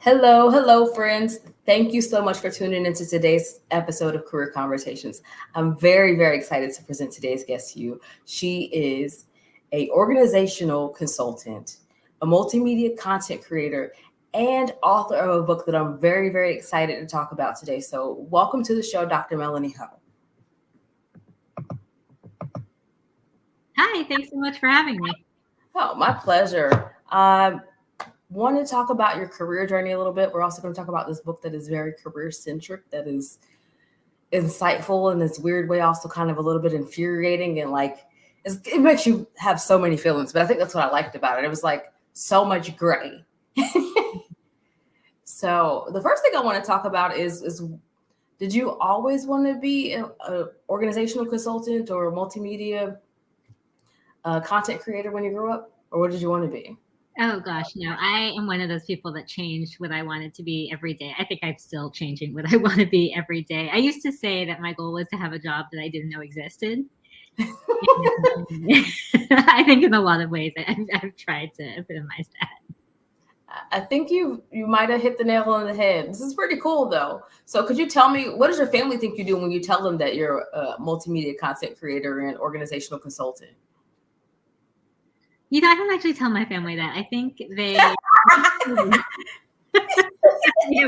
Hello, friends. Thank you so much for tuning into today's episode of Career Conversations. I'm very excited to present today's guest to you. She is a organizational consultant, a multimedia content creator, and author of a book that I'm very excited to talk about today. So, welcome to the show, Dr. Melanie Ho. Hi, thanks so much for having me. Oh, my pleasure. Want to talk about your career journey a little bit. We're also going to talk about this book that is very career centric, that is insightful in this weird way, also kind of a little bit infuriating and it makes you have so many feelings. But I think that's what I liked about it. It was like so much gray. So the first thing I want to talk about is did you always want to be an organizational consultant or a multimedia content creator when you grew up, or what did you want to be? Oh gosh, no, I am one of those people that changed what I wanted to be every day. I think I'm still changing what I want to be every day. I used to say that my goal was to have a job that I didn't know existed. I think in a lot of ways I've tried to epitomize that. I think you might have hit the nail on the head. This is pretty cool though. So could you tell me, what does your family think you do when you tell them that you're a multimedia content creator and organizational consultant? I don't actually tell my family that. I think they they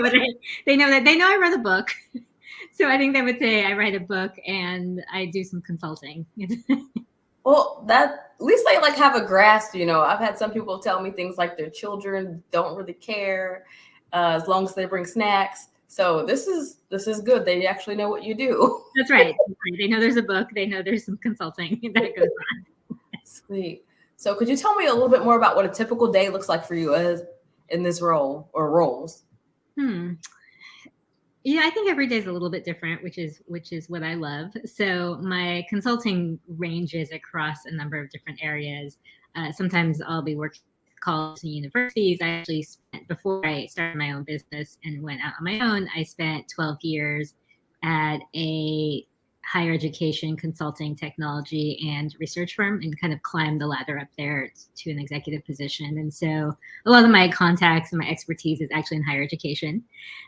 know I wrote a book. So I think they would say I write a book and I do some consulting. Well, that at least they have a grasp. I've had some people tell me things like their children don't really care as long as they bring snacks. So this is good. They actually know what you do. That's right. They know there's a book. They know there's some consulting that goes on. Sweet. So could you tell me a little bit more about what a typical day looks like for you as in this role or roles? Yeah, I think every day is a little bit different, which is what I love. So my consulting ranges across a number of different areas. Sometimes I'll be working with colleges and universities. I actually spent, before I started my own business and went out on my own, I spent 12 years at a higher education consulting, technology, and research firm, and kind of climbed the ladder up there to an executive position. And so a lot of my contacts and my expertise is actually in higher education.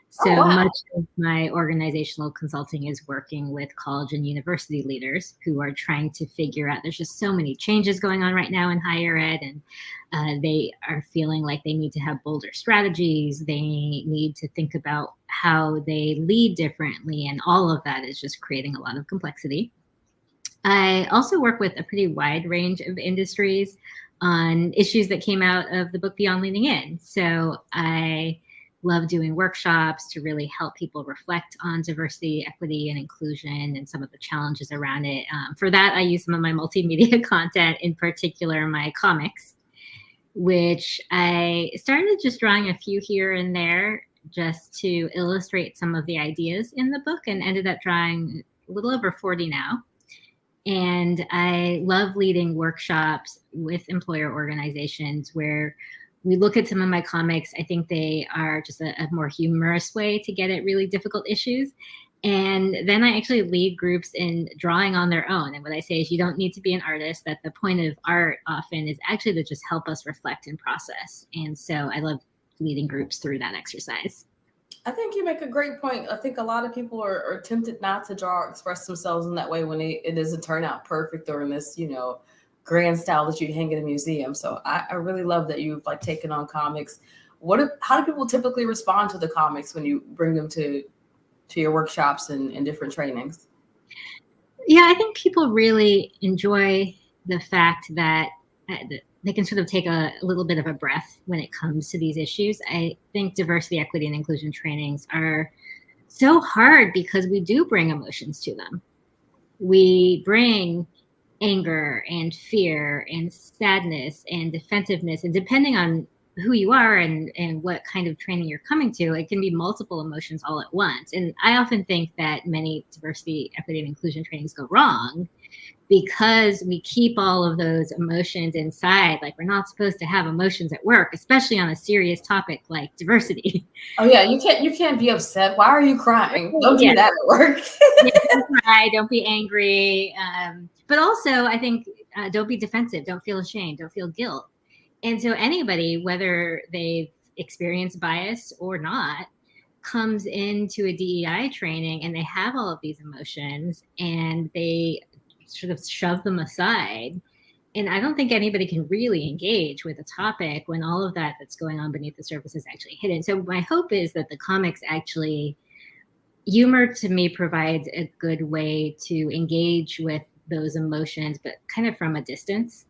So much of my organizational consulting is working with college and university leaders who are trying to figure out, there's just so many changes going on right now in higher ed, and they are feeling like they need to have bolder strategies. They need to think about how they lead differently, and all of that is just creating a lot of complexity. I also work with a pretty wide range of industries on issues that came out of the book Beyond Leaning In. So I love doing workshops to really help people reflect on diversity, equity, and inclusion and some of the challenges around it. For that, I use some of my multimedia content, in particular my comics, which I started just drawing a few here and there just to illustrate some of the ideas in the book, and ended up drawing a little over 40 now. And I love leading workshops with employer organizations where we look at some of my comics. I think they are just a more humorous way to get at really difficult issues. And then I actually lead groups in drawing on their own. And what I say is, you don't need to be an artist, that the point of art often is actually to just help us reflect and process. And so I love leading groups through that exercise. I think you make a great point. I think a lot of people are tempted not to draw or express themselves in that way when it doesn't turn out perfect or in this, grand style that you hang in a museum. So I really love that you've taken on comics. How do people typically respond to the comics when you bring them to your workshops and different trainings? Yeah, I think people really enjoy the fact that they can sort of take a little bit of a breath when it comes to these issues. I think diversity, equity, and inclusion trainings are so hard because we do bring emotions to them. We bring anger and fear and sadness and defensiveness, and depending on who you are and what kind of training you're coming to, it can be multiple emotions all at once. And I often think that many diversity, equity, and inclusion trainings go wrong because we keep all of those emotions inside. Like, we're not supposed to have emotions at work, especially on a serious topic like diversity. Oh yeah, you can't be upset. Why are you crying? Don't do that at work. Don't cry, don't be angry. But also, I think don't be defensive. Don't feel ashamed. Don't feel guilt. And so anybody, whether they've experience bias or not, comes into a DEI training and they have all of these emotions and they sort of shove them aside. And I don't think anybody can really engage with a topic when all of that that's going on beneath the surface is actually hidden. So my hope is that the comics actually, humor to me provides a good way to engage with those emotions, but kind of from a distance.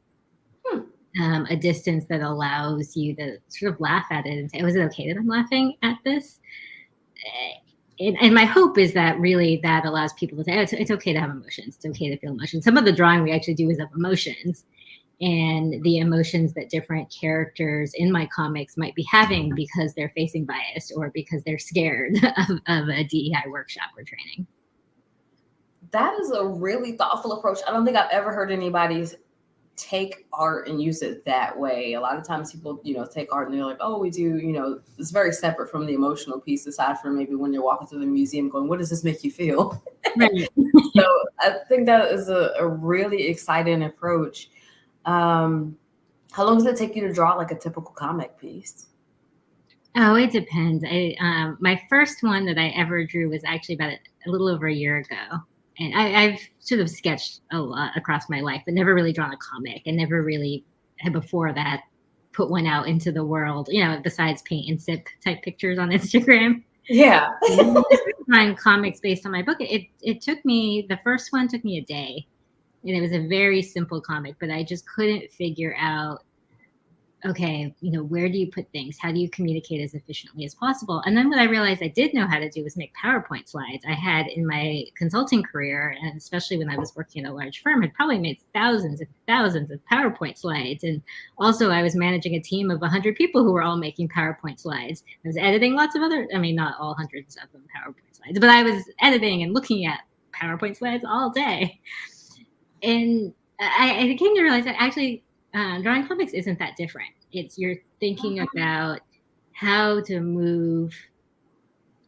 A distance that allows you to sort of laugh at it and say, oh, is it okay that I'm laughing at this? And my hope is that really that allows people to say, oh, it's okay to have emotions. It's okay to feel emotions. Some of the drawing we actually do is of emotions, and the emotions that different characters in my comics might be having because they're facing bias or because they're scared of a DEI workshop or training. That is a really thoughtful approach. I don't think I've ever heard anybody take art and use it that way. A lot of times people, take art and they're like, oh, we do, it's very separate from the emotional piece, aside from maybe when you're walking through the museum going, what does this make you feel? Right. So I think that is a really exciting approach. How long does it take you to draw like a typical comic piece? Oh, it depends. My first one that I ever drew was actually about a little over a year ago. And I've sort of sketched a lot across my life, but never really drawn a comic, and never really had before that put one out into the world, besides paint and sip type pictures on Instagram. Yeah. Drawing comics based on my book. It took me, the first one took me a day. And it was a very simple comic, but I just couldn't figure out, okay, where do you put things? How do you communicate as efficiently as possible? And then what I realized I did know how to do was make PowerPoint slides. I had in my consulting career, and especially when I was working at a large firm, had probably made thousands and thousands of PowerPoint slides. And also I was managing a team of 100 people who were all making PowerPoint slides. I was editing lots of other, not all hundreds of them PowerPoint slides, but I was editing and looking at PowerPoint slides all day. And I came to realize that actually drawing comics isn't that different. It's you're thinking about how to move.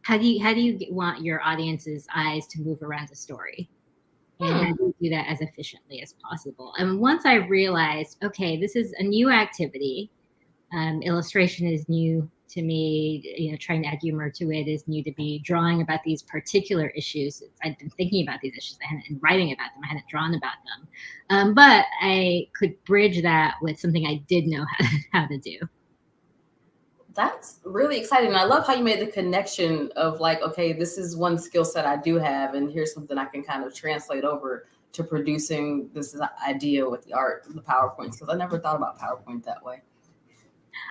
How do you want your audience's eyes to move around the story, and how do you do that as efficiently as possible? And once I realized, okay, this is a new activity. Illustration is new to me. Trying to add humor to it is new to me. Drawing about these particular issues, I'd been thinking about these issues. I hadn't writing about them. I hadn't drawn about them, but I could bridge that with something I did know how to do. That's really exciting. And I love how you made the connection of like, okay, this is one skill set I do have, and here's something I can kind of translate over to producing this idea with the art, the PowerPoints, because I never thought about PowerPoint that way.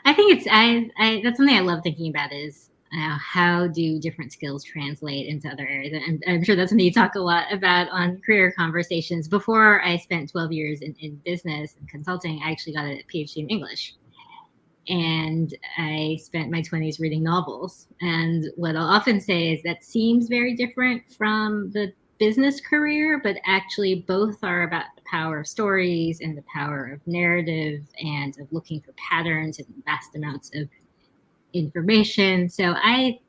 I think that's something I love thinking about is how do different skills translate into other areas? And I'm sure that's something you talk a lot about on career conversations. Before I spent 12 years in business and consulting, I actually got a PhD in English. And I spent my 20s reading novels. And what I'll often say is that seems very different from the business career, but actually both are about the power of stories and the power of narrative and of looking for patterns and vast amounts of information. So I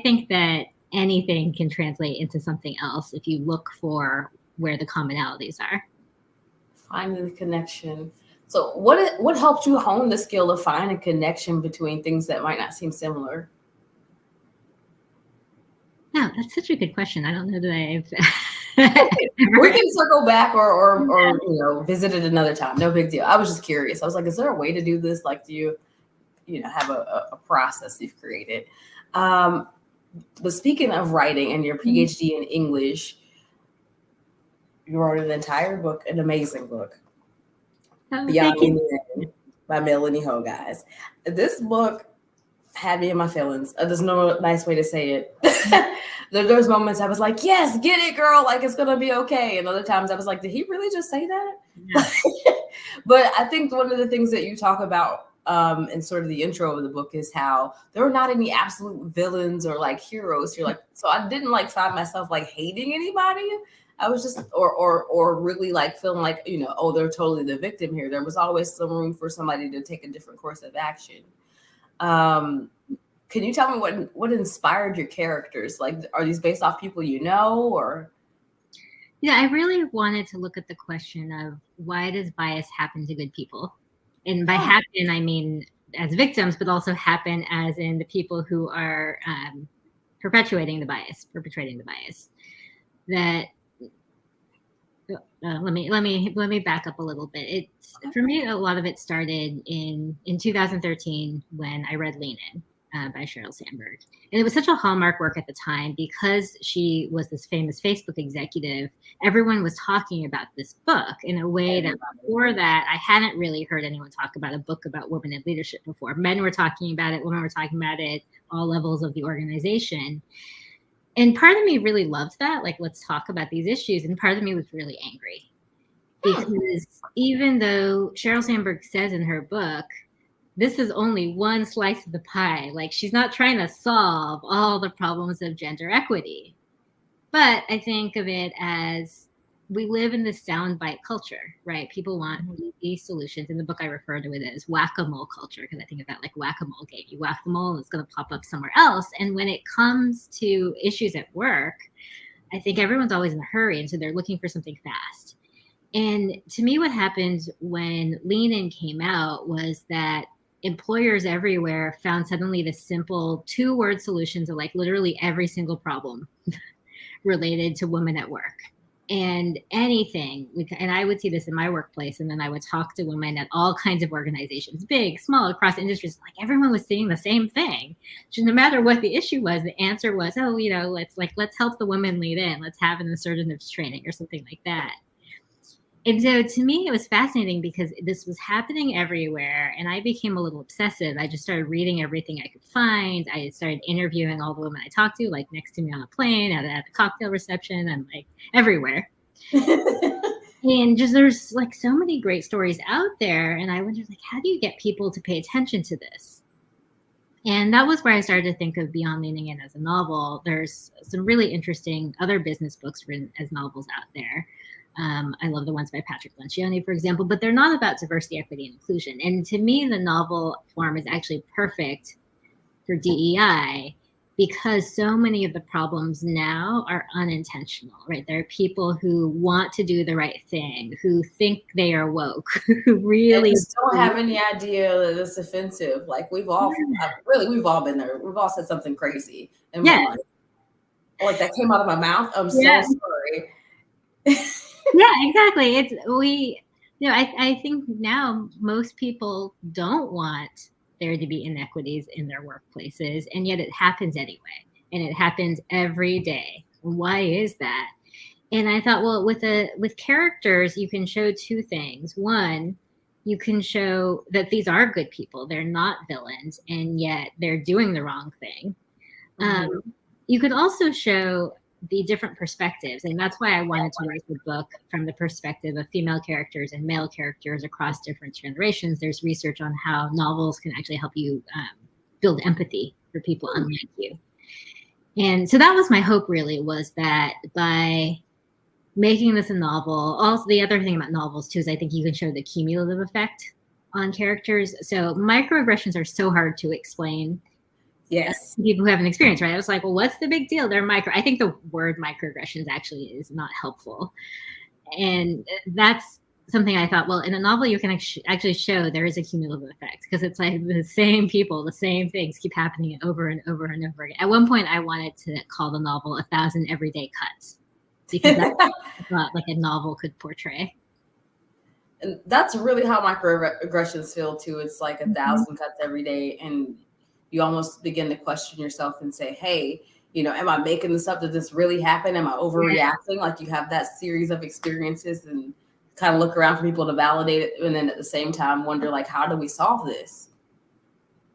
think that anything can translate into something else if you look for where the commonalities are. Finding the connection. So what helped you hone the skill of finding a connection between things that might not seem similar? No, that's such a good question. I don't know that I've. We can circle back or visit it another time. No big deal. I was just curious. I was like, is there a way to do this? Like, do you have a process you've created? But speaking of writing and your PhD in English, you wrote an entire book, an amazing book. Beyond Me by Melanie Ho, guys. This book had me in my feelings. There's no nice way to say it. There's moments I was like, yes, get it, girl. Like, it's going to be okay. And other times I was like, did he really just say that? Yeah. But I think one of the things that you talk about in sort of the intro of the book is how there are not any absolute villains or like heroes. You're like, so I didn't like find myself like hating anybody. I was just, or really like feeling like, oh, they're totally the victim here. There was always some room for somebody to take a different course of action. Can you tell me what inspired your characters? Like, are these based off people you know, or? Yeah, I really wanted to look at the question of why does bias happen to good people? And by happen, I mean as victims, but also happen as in the people who are perpetrating the bias. That let me back up a little bit. It's for me, a lot of it started in 2013 when I read Lean In by Sheryl Sandberg, and it was such a hallmark work at the time because she was this famous Facebook executive. Everyone was talking about this book in a way that before that I hadn't really heard anyone talk about a book about women in leadership before. Men were talking about it, women were talking about it, all levels of the organization. And part of me really loved that, like, let's talk about these issues. And part of me was really angry because even though Sheryl Sandberg says in her book, this is only one slice of the pie. Like, she's not trying to solve all the problems of gender equity. But I think of it as we live in this soundbite culture, right? People want these solutions. In the book, I refer to it as whack-a-mole culture because I think of that like whack-a-mole game. You whack the mole and it's going to pop up somewhere else. And when it comes to issues at work, I think everyone's always in a hurry. And so they're looking for something fast. And to me, what happened when Lean In came out was that employers everywhere found suddenly the simple 2-word solutions of like literally every single problem related to women at work. And anything, and I would see this in my workplace, and then I would talk to women at all kinds of organizations, big, small, across industries, like everyone was saying the same thing. So no matter what the issue was, the answer was, oh, let's help the women lead in, let's have an assertiveness training or something like that. And so to me, it was fascinating because this was happening everywhere. And I became a little obsessive. I just started reading everything I could find. I started interviewing all the women I talked to, like next to me on a plane, at the cocktail reception, and like everywhere. And just there's like so many great stories out there. And I wondered, like, how do you get people to pay attention to this? And that was where I started to think of Beyond Leaning In as a novel. There's some really interesting other business books written as novels out there. I love the ones by Patrick Lencioni, for example, but they're not about diversity, equity, and inclusion. And to me, the novel form is actually perfect for DEI because so many of the problems now are unintentional, right? There are people who want to do the right thing, who think they are woke, who really don't have any idea that it's offensive. Like we've all been there. We've all said something crazy in my life. Like that came out of my mouth. I'm so sorry. Yeah, exactly. I think now most people don't want there to be inequities in their workplaces, and yet it happens anyway, and it happens every day. Why is that? And I thought, well, with characters, you can show 2 things. One, you can show that these are good people; they're not villains, and yet they're doing the wrong thing. You could also show the different perspectives. And that's why I wanted to write the book from the perspective of female characters and male characters across different generations. There's research on how novels can actually help you build empathy for people unlike you. And so that was my hope, really, was that by making this a novel, also the other thing about novels too is I think you can show the cumulative effect on characters. So microaggressions are so hard to explain. Yes. People who have an experience, right? I was like, well, what's the big deal? They're micro. I think the word microaggressions actually is not helpful. And that's something I thought, well, in a novel, you can actually show there is a cumulative effect because it's like the same people, the same things keep happening over and over and over again. At one point, I wanted to call the novel 1,000 Everyday Cuts because that's what like a novel could portray. And that's really how microaggressions feel too. It's like 1,000 cuts every day. And you almost begin to question yourself and say, hey, am I making this up? Did this really happen? Am I overreacting? Like you have that series of experiences and kind of look around for people to validate it. And then at the same time wonder, like, how do we solve this?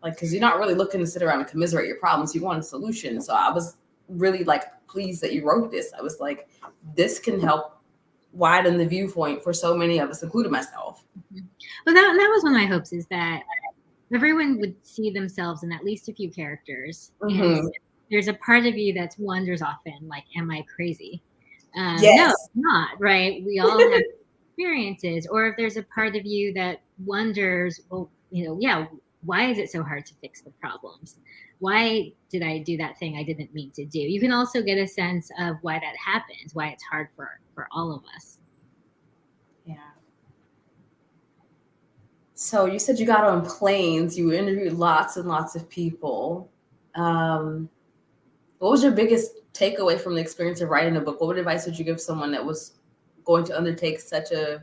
Like, because you're not really looking to sit around and commiserate your problems. You want a solution. So I was really like pleased that you wrote this. I was like, this can help widen the viewpoint for so many of us, including myself. Well, that was one of my hopes, is that everyone would see themselves in at least a few characters. And there's a part of you that wonders often, like, am I crazy? No, not, right? We all have experiences. Or if there's a part of you that wonders, well, why is it so hard to fix the problems? Why did I do that thing I didn't mean to do? You can also get a sense of why that happens, why it's hard for all of us. Yeah. So you said you got on planes, you interviewed lots and lots of people. What was your biggest takeaway from the experience of writing a book? What advice would you give someone that was going to undertake such a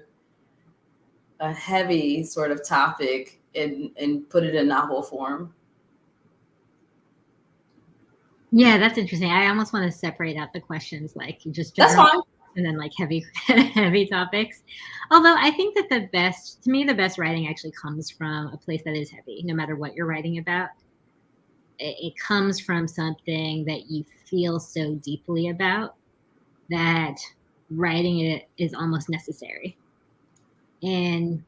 heavy sort of topic and put it in novel form? Yeah, that's interesting. I almost want to separate out the questions, like just That's general fine. and then like heavy heavy topics. Although I think that the best writing actually comes from a place that is heavy, no matter what you're writing about. It comes from something that you feel so deeply about that writing it is almost necessary. And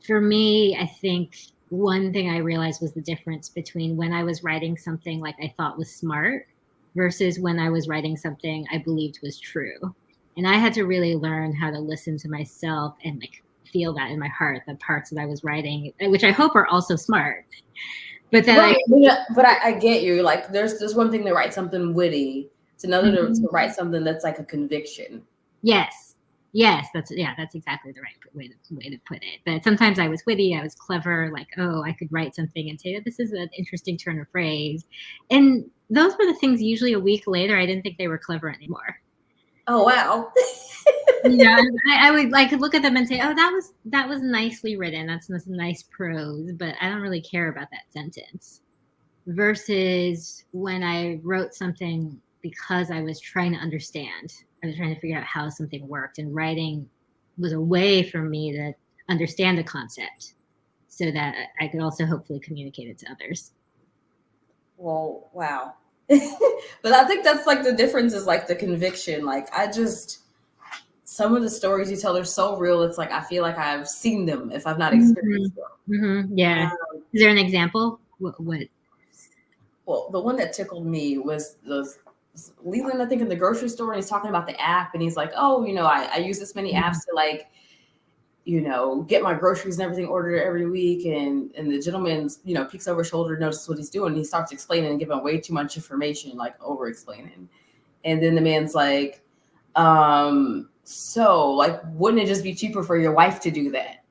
for me, I think one thing I realized was the difference between when I was writing something like I thought was smart versus when I was writing something I believed was true. And I had to really learn how to listen to myself and like feel that in my heart, the parts that I was writing, which I hope are also smart. But that Right. Yeah, but I get you. Like there's one thing to write something witty. It's another to write something that's like a conviction. Yes. That's exactly the right way to put it. But sometimes I was witty, I was clever, like, oh, I could write something and say, oh, this is an interesting turn of phrase. And those were the things usually a week later, I didn't think they were clever anymore. Oh wow. I would like look at them and say, oh, that was nicely written. That's nice prose, but I don't really care about that sentence. Versus when I wrote something because I was trying to understand. I was trying to figure out how something worked, and writing was a way for me to understand the concept so that I could also hopefully communicate it to others. Well, wow. But I think that's like the difference is like the conviction. Like some of the stories you tell are so real. It's like I feel like I've seen them if I've not experienced them. Yeah. Is there an example? What? Well, the one that tickled me was Leland, I think, in the grocery store, and he's talking about the app, and he's like, "Oh, I use this many apps to like, get my groceries and everything ordered every week." And the gentleman, peeks over his shoulder, notices what he's doing, and he starts explaining and giving way too much information, like over explaining. And then the man's like, "So, like, wouldn't it just be cheaper for your wife to do that?"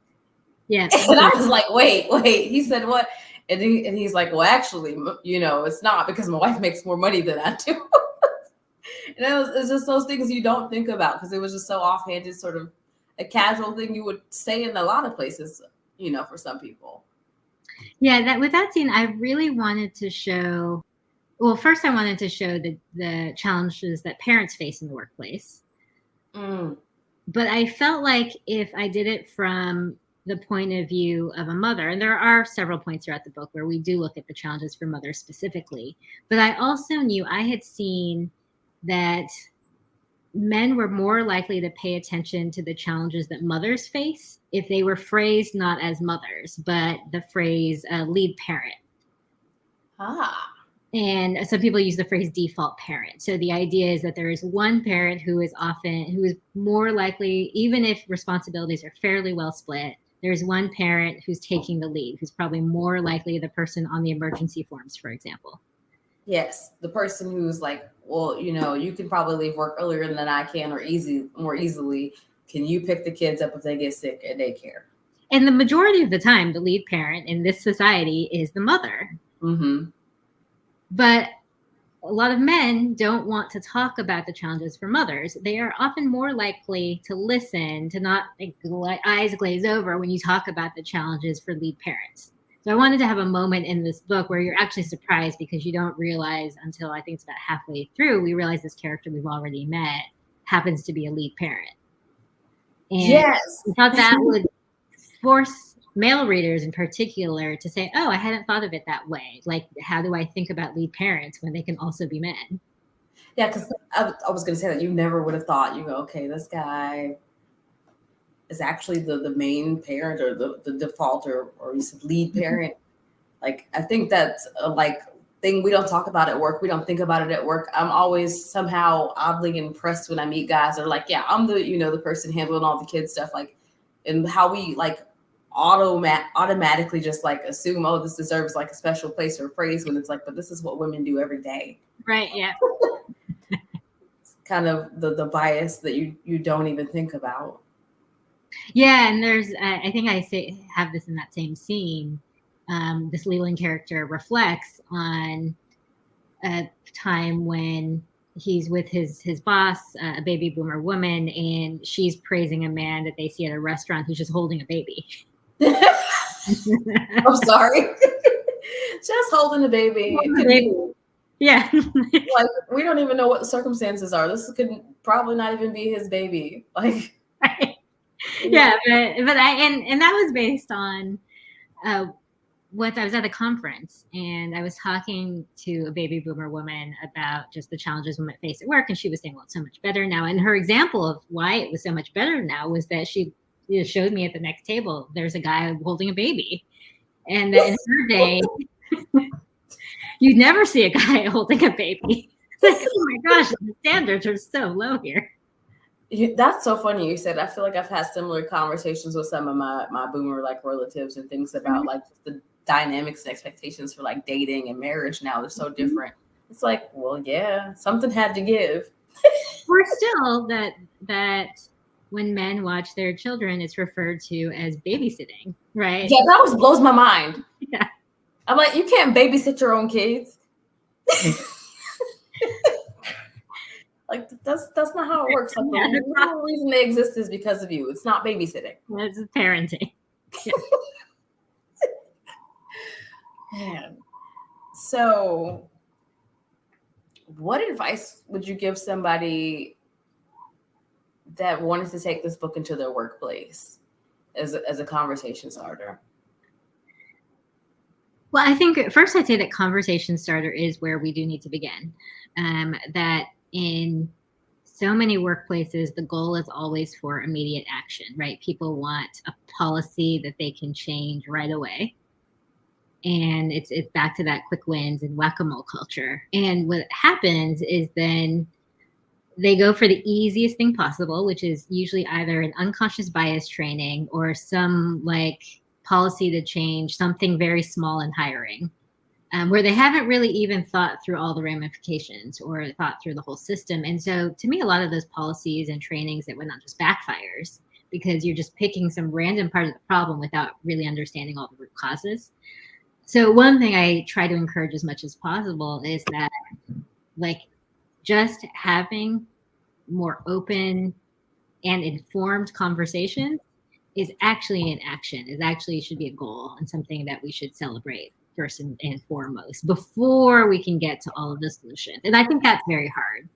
Yeah. And I was like, wait. He said what? And he's like, well, actually, it's not because my wife makes more money than I do. And it's just those things you don't think about because it was just so offhanded, sort of a casual thing you would say in a lot of places, for some people. Yeah, that with that scene, I really wanted to show. Well, first, I wanted to show the challenges that parents face in the workplace. But I felt like if I did it from the point of view of a mother, and there are several points throughout the book where we do look at the challenges for mothers specifically, but I also knew I had seen that men were more likely to pay attention to the challenges that mothers face if they were phrased not as mothers, but the phrase lead parent. And some people use the phrase default parent. So the idea is that there is one parent who is more likely, even if responsibilities are fairly well split, there's one parent who's taking the lead, who's probably more likely the person on the emergency forms, for example. Yes, the person who's like, well, you can probably leave work earlier than I can or more easily. Can you pick the kids up if they get sick at daycare? And the majority of the time, the lead parent in this society is the mother. Mm-hmm. But a lot of men don't want to talk about the challenges for mothers. They are often more likely to listen, to not eyes glaze over when you talk about the challenges for lead parents. So I wanted to have a moment in this book where you're actually surprised because you don't realize until I think it's about halfway through, we realize this character we've already met happens to be a lead parent. And yes. I thought that would force male readers in particular to say, oh, I hadn't thought of it that way. Like, how do I think about lead parents when they can also be men? Yeah, because I was going to say that you never would have thought, okay, this guy is actually the main parent or the default or lead parent. Like, I think that's a thing we don't talk about at work. We don't think about it at work. I'm always somehow oddly impressed when I meet guys that are like, yeah, I'm the, the person handling all the kids stuff. Like, and how we automatically just assume, oh, this deserves a special place or praise when it's but this is what women do every day. Right. Yeah. It's kind of the bias that you don't even think about. Yeah, and there's I think have this in that same scene. This Leland character reflects on a time when he's with his boss, a baby boomer woman, and she's praising a man that they see at a restaurant who's just holding a baby. I'm sorry. Just holding a baby. It could be. Yeah. Like, we don't even know what the circumstances are. This could probably not even be his baby. Like, right. Yeah, but and that was based on what I was at a conference, and I was talking to a baby boomer woman about just the challenges women face at work, and she was saying, well, it's so much better now. And her example of why it was so much better now was that she showed me at the next table, there's a guy holding a baby. And that in her day, you'd never see a guy holding a baby. It's like, oh my gosh, the standards are so low here. That's so funny you said. I feel like I've had similar conversations with some of my boomer like relatives and things about like the dynamics and expectations for like dating and marriage now. They're so different. It's like, well, yeah, something had to give. Or still that when men watch their children, it's referred to as babysitting, right? Yeah, that always blows my mind. Yeah. I'm like, you can't babysit your own kids. Like, that's not how it works. Like, the real reason they exist is because of you. It's not babysitting. It's parenting. Yeah. Man. So, what advice would you give somebody that wanted to take this book into their workplace as a conversation starter? Well, I think first I'd say that conversation starter is where we do need to begin. That in so many workplaces, the goal is always for immediate action, right? People want a policy that they can change right away. And it's back to that quick wins and whack-a-mole culture. And what happens is then they go for the easiest thing possible, which is usually either an unconscious bias training or some like policy to change something very small in hiring, where they haven't really even thought through all the ramifications or thought through the whole system. And so to me, a lot of those policies and trainings that went on just backfires because you're just picking some random part of the problem without really understanding all the root causes. So one thing I try to encourage as much as possible is that like just having more open and informed conversations is actually an action, is actually should be a goal and something that we should celebrate first and foremost before we can get to all of the solutions. And I think that's very hard.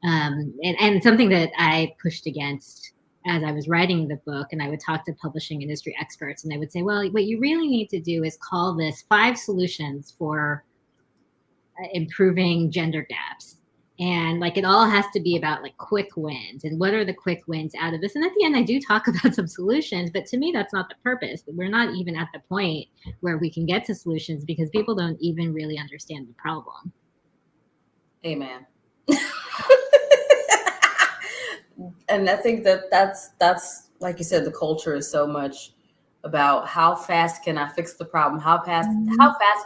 And something that I pushed against as I was writing the book, and I would talk to publishing industry experts, and they would say, well, what you really need to do is call this 5 solutions for improving gender gaps. And like it all has to be about like quick wins and what are the quick wins out of this. And at the end, I do talk about some solutions, but to me, that's not the purpose. We're not even at the point where we can get to solutions because people don't even really understand the problem. Amen. And I think that's like you said, the culture is so much about how fast can I fix the problem? How fast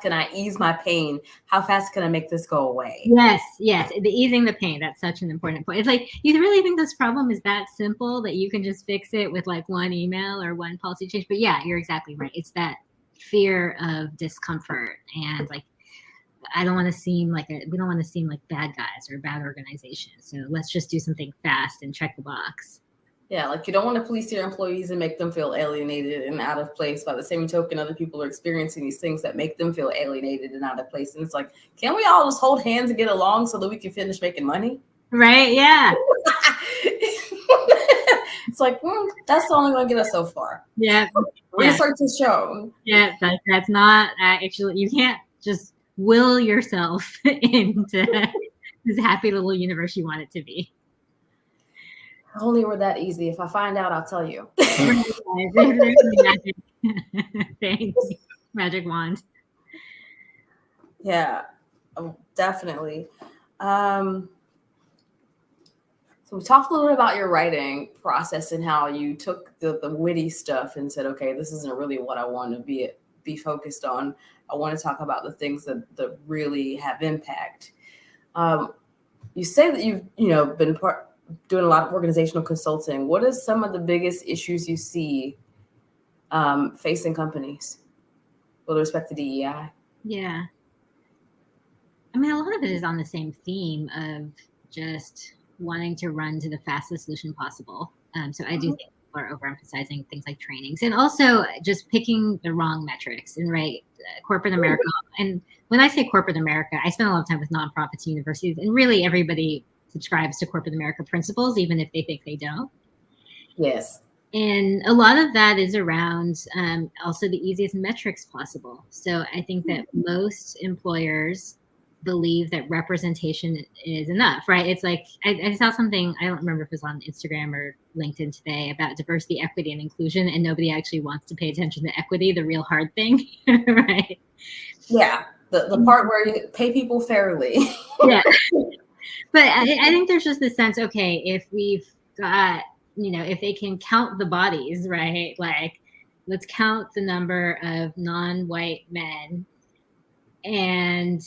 can I ease my pain? How fast can I make this go away? Yes. The easing the pain. That's such an important point. It's like, you really think this problem is that simple that you can just fix it with like one email or one policy change? But yeah, you're exactly right. It's that fear of discomfort and like, we don't want to seem like bad guys or a bad organization. So let's just do something fast and check the box. Yeah, like you don't want to police your employees and make them feel alienated and out of place. By the same token, other people are experiencing these things that make them feel alienated and out of place. And it's like, can't we all just hold hands and get along so that we can finish making money? Right, yeah. It's like, that's only going to get us so far. Yeah. Research has shown. Yeah, that's not actually, you can't just will yourself into this happy little universe you want it to be. Only were that easy. If I find out, I'll tell you. Magic wand. Yeah, definitely. So we talked a little bit about your writing process and how you took the witty stuff and said, okay, this isn't really what I want to be focused on. I want to talk about the things that really have impact. You say that you've been doing a lot of organizational consulting. What are some of the biggest issues you see facing companies with respect to DEI? Yeah. I mean, a lot of it is on the same theme of just wanting to run to the fastest solution possible. So I do think people are overemphasizing things like trainings, and also just picking the wrong metrics. And corporate America. And when I say corporate America, I spend a lot of time with nonprofits and universities, and really everybody subscribes to corporate America principles, even if they think they don't. Yes. And a lot of that is around also the easiest metrics possible. So I think that most employers believe that representation is enough, right? It's like I saw something, I don't remember if it was on Instagram or LinkedIn today, about diversity, equity, and inclusion, and nobody actually wants to pay attention to equity, the real hard thing, right? Yeah, the part where you pay people fairly. Yeah. But I think there's just this sense, okay, if we've got, if they can count the bodies, right? Like, let's count the number of non-white men, and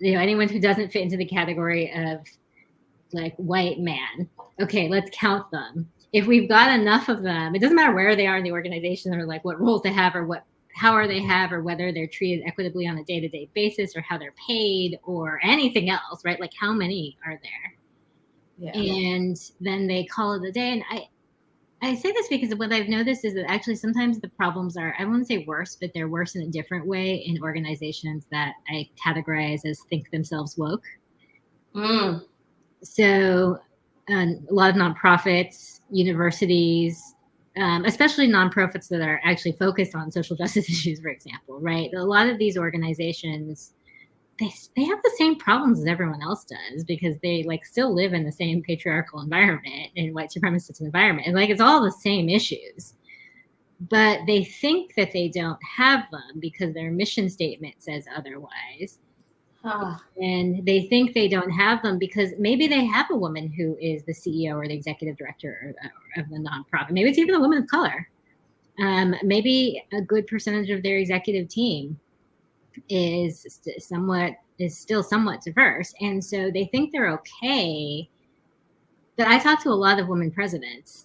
anyone who doesn't fit into the category of like white man. Okay, let's count them. If we've got enough of them, it doesn't matter where they are in the organization or like what roles they have or how are they have, or whether they're treated equitably on a day-to-day basis, or how they're paid, or anything else, right? Like, how many are there? Yeah. And then they call it a day. And I say this because what I've noticed is that actually sometimes the problems are, I wouldn't say worse, but they're worse in a different way in organizations that I categorize as think themselves woke. So a lot of nonprofits, universities, especially nonprofits that are actually focused on social justice issues, for example, right? A lot of these organizations, they have the same problems as everyone else does, because they like still live in the same patriarchal environment and white supremacist environment. And like, it's all the same issues, but they think that they don't have them because their mission statement says otherwise. And they think they don't have them because maybe they have a woman who is the CEO or the executive director of the nonprofit. Maybe it's even a woman of color. Maybe a good percentage of their executive team is still somewhat diverse. And so they think they're okay. But I talk to a lot of women presidents.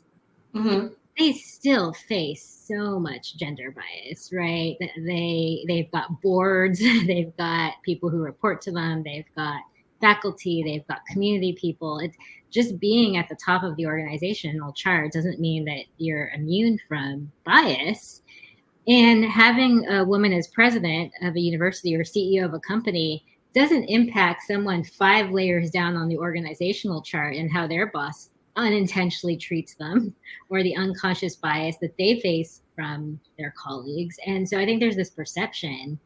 They still face so much gender bias, right? They've got boards, they've got people who report to them, they've got faculty, they've got community people. It's just being at the top of the organizational chart doesn't mean that you're immune from bias. And having a woman as president of a university or CEO of a company doesn't impact someone 5 layers down on the organizational chart and how their boss unintentionally treats them, or the unconscious bias that they face from their colleagues. And so I think there's this perception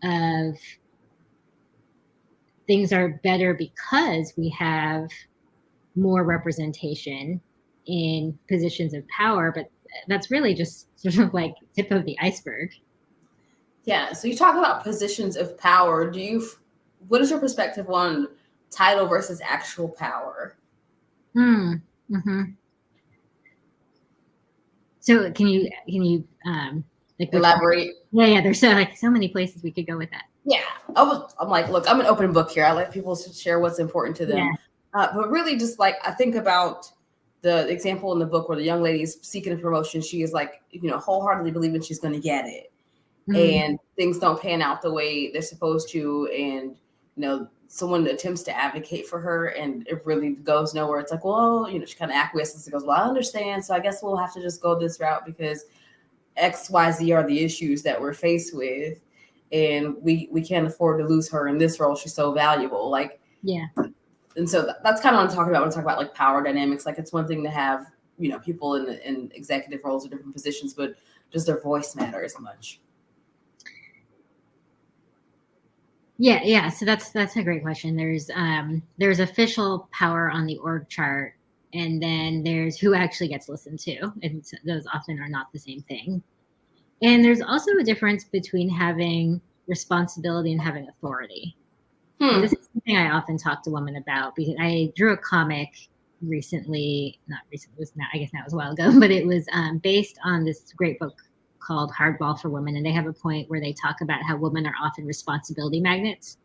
of things are better because we have more representation in positions of power, but that's really just sort of like tip of the iceberg. Yeah. So you talk about positions of power. What is your perspective on title versus actual power? So can you like elaborate? Yeah. There's so many places we could go with that. Yeah. I'm like, look, I'm an open book here. I let people share what's important to them. Yeah. But really just like, I think about the example in the book where the young lady is seeking a promotion. She is like, wholeheartedly believing she's going to get it. And things don't pan out the way they're supposed to. And, someone attempts to advocate for her and it really goes nowhere. It's like, well, she kind of acquiesces and goes, well, I understand. So I guess we'll have to just go this route because X, Y, Z are the issues that we're faced with. And we can't afford to lose her in this role. She's so valuable. Like, yeah. And so that's kind of what I'm talking about when I talk about like power dynamics. Like, it's one thing to have, people in executive roles or different positions, but does their voice matter as much? Yeah. So that's a great question. There's official power on the org chart, and then there's who actually gets listened to, and those often are not the same thing. And there's also a difference between having responsibility and having authority. This is something I often talk to women about, because I drew a comic recently, not recently, it was now, I guess now it was a while ago, but it was based on this great book called Hardball for Women. And they have a point where they talk about how women are often responsibility magnets.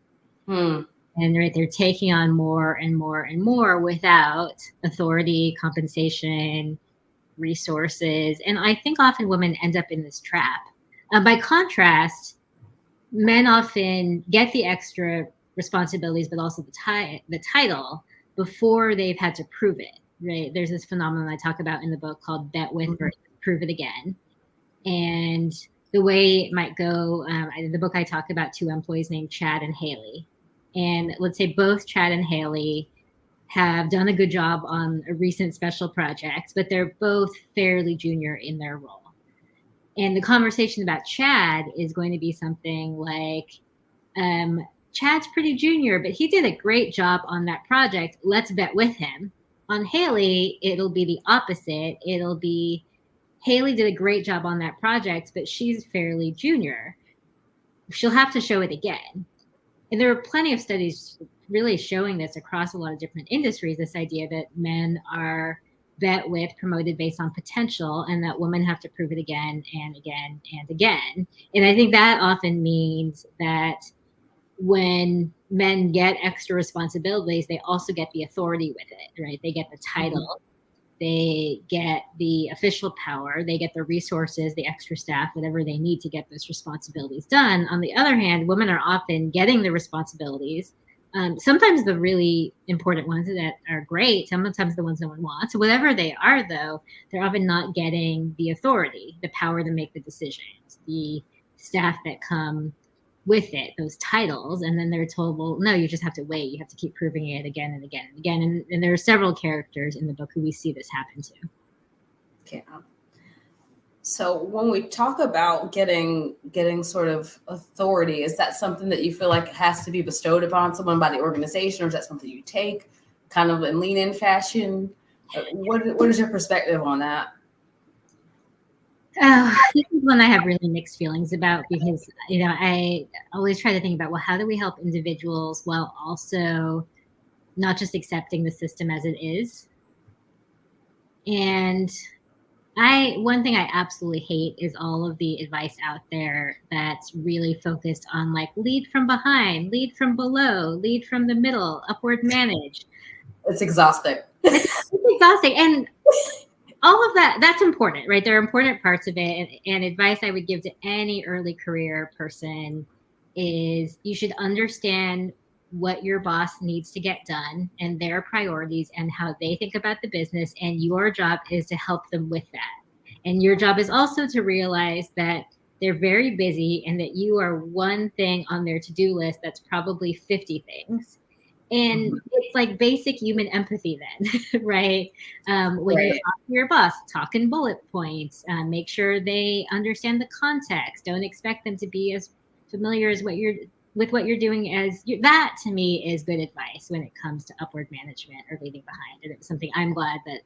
And right, they're taking on more and more and more without authority, compensation, resources. And I think often women end up in this trap. By contrast, men often get the extra responsibilities, but also the title before they've had to prove it. Right? There's this phenomenon I talk about in the book called bet with versus prove it again. And the way it might go, in the book I talk about two employees named Chad and Haley. And let's say both Chad and Haley have done a good job on a recent special project, but they're both fairly junior in their role. And the conversation about Chad is going to be something like, Chad's pretty junior, but he did a great job on that project. Let's bet with him. On Haley, it'll be the opposite. It'll be, Haley did a great job on that project, but she's fairly junior. She'll have to show it again. And there are plenty of studies really showing this across a lot of different industries, this idea that men are bet with, promoted based on potential, and that women have to prove it again and again and again. And I think that often means that when men get extra responsibilities, they also get the authority with it, right? They get the title, they get the official power, they get the resources, the extra staff, whatever they need to get those responsibilities done. On the other hand, women are often getting the responsibilities, sometimes the really important ones that are great, sometimes the ones no one wants. Whatever they are, though, they're often not getting the authority, the power to make the decisions, the staff that come with it, those titles. And then they're told, well, no, you just have to wait. You have to keep proving it again and again and again. And there are several characters in the book who we see this happen to. Okay. So when we talk about getting sort of authority, is that something that you feel like has to be bestowed upon someone by the organization, or is that something you take kind of in lean-in fashion? What is your perspective on that? This is one I have really mixed feelings about, because, I always try to think about, well, how do we help individuals while also not just accepting the system as it is? And one thing I absolutely hate is all of the advice out there that's really focused on, like, lead from behind, lead from below, lead from the middle, upward manage. It's exhausting. It's exhausting. And all of that's important, right? There are important parts of it. And advice I would give to any early career person is you should understand what your boss needs to get done and their priorities and how they think about the business. And your job is to help them with that. And your job is also to realize that they're very busy and that you are one thing on their to-do list that's probably 50 things. And it's like basic human empathy then, right? When you talk to your boss, talk in bullet points, make sure they understand the context. Don't expect them to be as familiar as what you're doing as you. That to me is good advice when it comes to upward management or leading behind. And it was something I'm glad that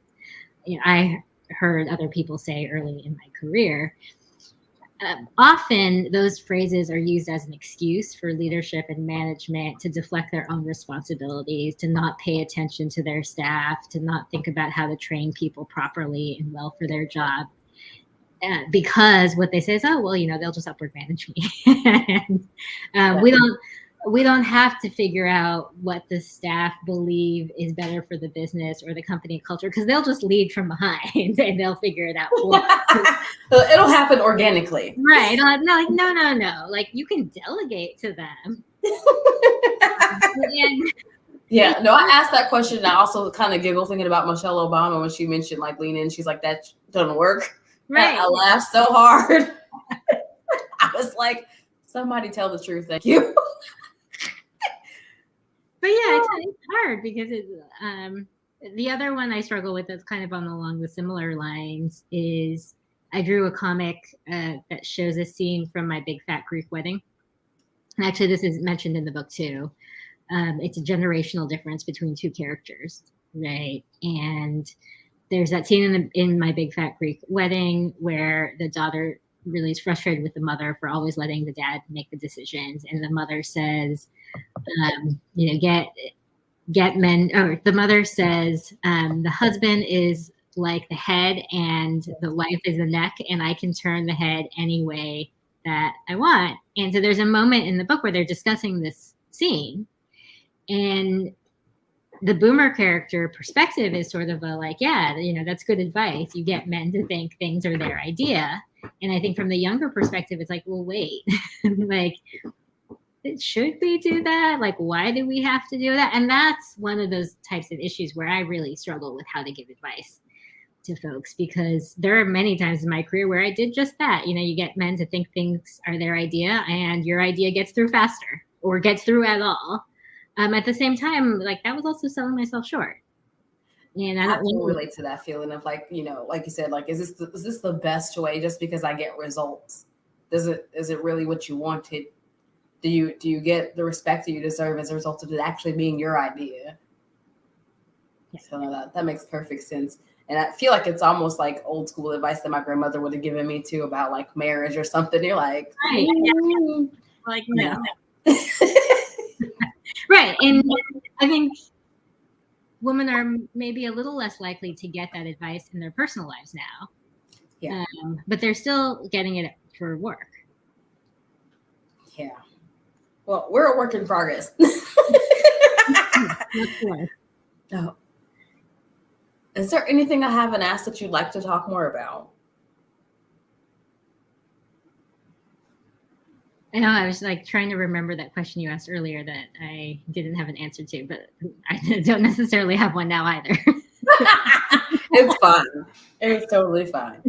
I heard other people say early in my career. Often those phrases are used as an excuse for leadership and management to deflect their own responsibilities, to not pay attention to their staff, to not think about how to train people properly and well for their job. Because what they say is, oh, well, they'll just upward manage me. And we don't have to figure out what the staff believe is better for the business or the company culture, because they'll just lead from behind and they'll figure it out. It'll happen organically. Right. No. Like, you can delegate to them. Yeah, no, I asked that question and I also kind of giggle thinking about Michelle Obama when she mentioned, like, lean in. She's like, that doesn't work. Right. I laughed so hard. I was like, somebody tell the truth. Thank you. But yeah, it's hard because it's the other one I struggle with that's kind of along the similar lines is I drew a comic that shows a scene from My Big Fat Greek Wedding. And actually, this is mentioned in the book too. It's a generational difference between two characters, right? And there's that scene in My Big Fat Greek Wedding where the daughter really is frustrated with the mother for always letting the dad make the decisions. And the mother says, get men, or the mother says, the husband is like the head and the wife is the neck, and I can turn the head any way that I want. And so there's a moment in the book where they're discussing this scene. And the boomer character perspective is sort of a like, yeah, that's good advice. You get men to think things are their idea. And I think from the younger perspective, it's like, well, wait, like, should we do that? Like, why do we have to do that? And that's one of those types of issues where I really struggle with how to give advice to folks, because there are many times in my career where I did just that. You get men to think things are their idea, and your idea gets through faster or gets through at all. At the same time, like, that was also selling myself short. And I can relate to that feeling of like, like you said, like, is this the best way just because I get results? Is it really what you wanted? Do you get the respect that you deserve as a result of it actually being your idea? Yeah. So that makes perfect sense. And I feel like it's almost like old school advice that my grandmother would have given me too about like marriage or something. You're like, right. Like, no. Right. And I think women are maybe a little less likely to get that advice in their personal lives now. Yeah. But they're still getting it for work. Yeah. Well, we're a work in progress. Oh. Is there anything I haven't asked that you'd like to talk more about? I know I was like trying to remember that question you asked earlier that I didn't have an answer to, but I don't necessarily have one now either. It's fine. It's totally fine.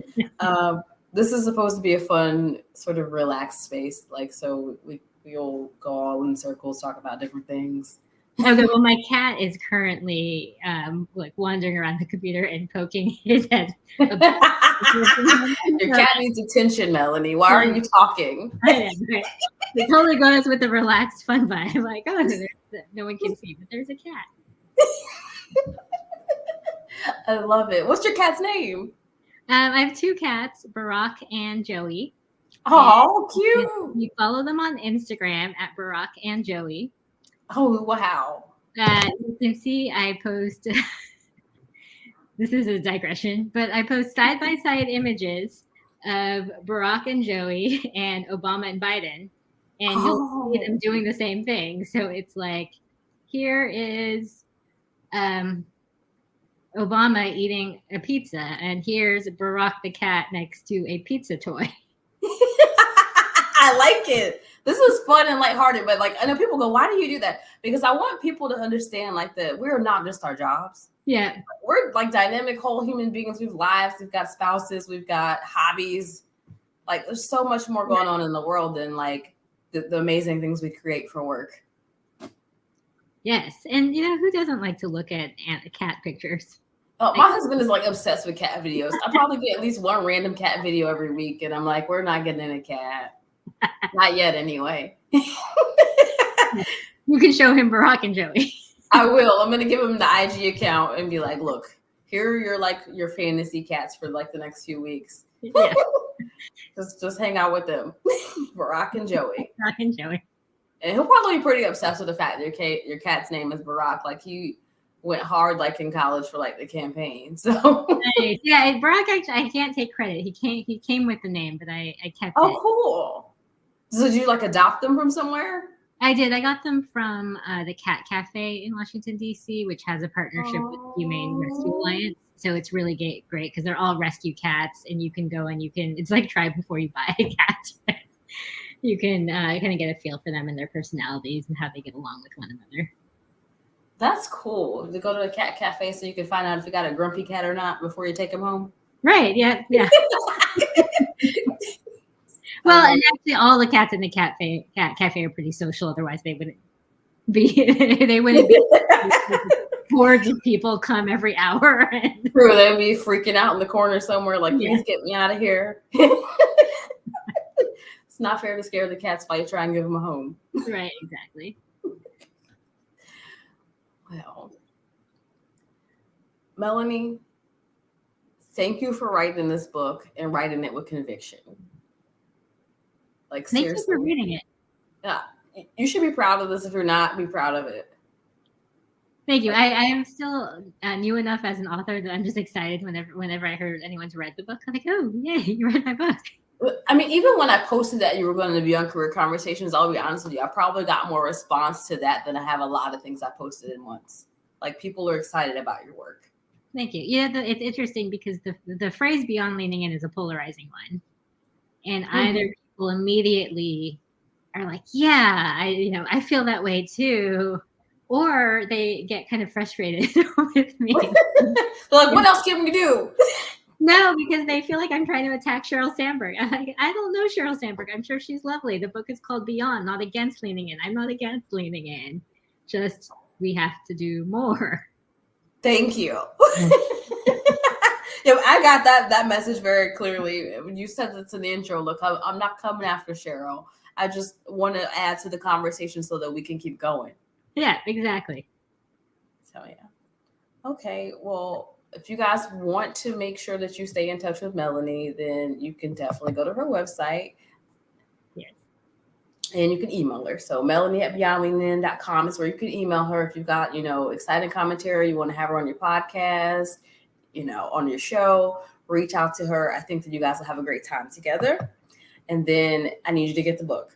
This is supposed to be a fun, sort of relaxed space. Like, so we'll go all in circles, talk about different things. Okay, well, my cat is currently like wandering around the computer and poking his head. Your cat needs attention, Melanie. Why are you talking? I know, right? It totally goes with the relaxed fun vibe. Like, oh, no one can see, but there's a cat. I love it. What's your cat's name? I have two cats, Barack and Joey. Oh, cute. You follow them on Instagram at Barack and Joey. Oh, wow. You can see I post, this is a digression, but I post side-by-side images of Barack and Joey and Obama and Biden, and you'll see them doing the same thing. So it's like, here is Obama eating a pizza, and here's Barack the cat next to a pizza toy. I like it. This is fun and lighthearted, but like, I know people go, why do you do that? Because I want people to understand like that we're not just our jobs. Yeah. We're like dynamic whole human beings. We have lives, we've got spouses, we've got hobbies. Like, there's so much more going on in the world than like the amazing things we create for work. Yes. And who doesn't like to look at cat pictures? Oh, my husband is like obsessed with cat videos. I probably get at least one random cat video every week, and I'm like, we're not getting in a cat. Not yet, anyway. You can show him Barack and Joey. I will. I'm gonna give him the IG account and be like, look, here are your fantasy cats for like the next few weeks. Yeah. just hang out with them. Barack and Joey. Barack and Joey. And he'll probably be pretty obsessed with the fact that your cat's name is Barack. Like, he went hard like in college for like the campaign. So nice. Yeah, Barack, actually, I can't take credit. He came with the name, but I kept it. Oh, cool. So did you like adopt them from somewhere? I did. I got them from the Cat Cafe in Washington, D.C., which has a partnership with Humane Rescue Alliance. So it's really great because they're all rescue cats, and you can go and it's like try before you buy a cat. You can kind of get a feel for them and their personalities and how they get along with one another. That's cool. To go to the Cat Cafe so you can find out if you got a grumpy cat or not before you take him home. Right. Yeah. Well, and actually, all the cats in the cat cafe are pretty social. Otherwise, they wouldn't be. Hordes of people come every hour. True, they'd be freaking out in the corner somewhere, like, please get me out of here. It's not fair to scare the cats while you try and give them a home. Right. Exactly. Well, Melanie, thank you for writing this book and writing it with conviction. Like, seriously. Thank you for reading it. Yeah, you should be proud of this. If you're not, be proud of it. Thank you. I am still new enough as an author that I'm just excited whenever I heard anyone's read the book. I'm like, oh, yay, you read my book. I mean, even when I posted that you were going to be on Career Conversations, I'll be honest with you, I probably got more response to that than I have a lot of things I posted in once. Like, people are excited about your work. Thank you. Yeah, it's interesting because the phrase "beyond leaning in" is a polarizing one, and either people immediately are like, "Yeah, I feel that way too," or they get kind of frustrated with me. Like, what else can we do? No, because they feel like I'm trying to attack Sheryl Sandberg. I don't know Sheryl Sandberg. I'm sure she's lovely. The book is called Beyond, not against leaning in. I'm not against leaning in. Just we have to do more. Thank you. Yeah, I got that message very clearly when you said it in the intro. Look, I'm not coming after Sheryl. I just want to add to the conversation so that we can keep going. Yeah, exactly. So yeah. Okay, well, if you guys want to make sure that you stay in touch with Melanie, then you can definitely go to her website. Yes. And you can email her. So Melanie@beyondleaning.com is where you can email her if you've got, exciting commentary, you want to have her on your podcast, on your show, reach out to her. I think that you guys will have a great time together. And then I need you to get the book.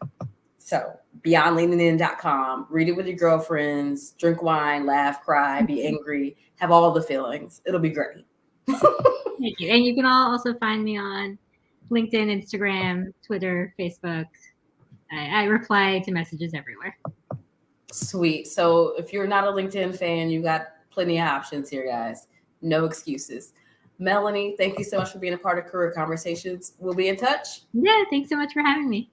So beyondleaning.com, read it with your girlfriends, drink wine, laugh, cry, be angry, have all the feelings. It'll be great. Thank you. And you can also find me on LinkedIn, Instagram, Twitter, Facebook. I reply to messages everywhere. Sweet. So if you're not a LinkedIn fan, you got plenty of options here, guys. No excuses. Melanie, thank you so much for being a part of Career Conversations. We'll be in touch. Yeah, thanks so much for having me.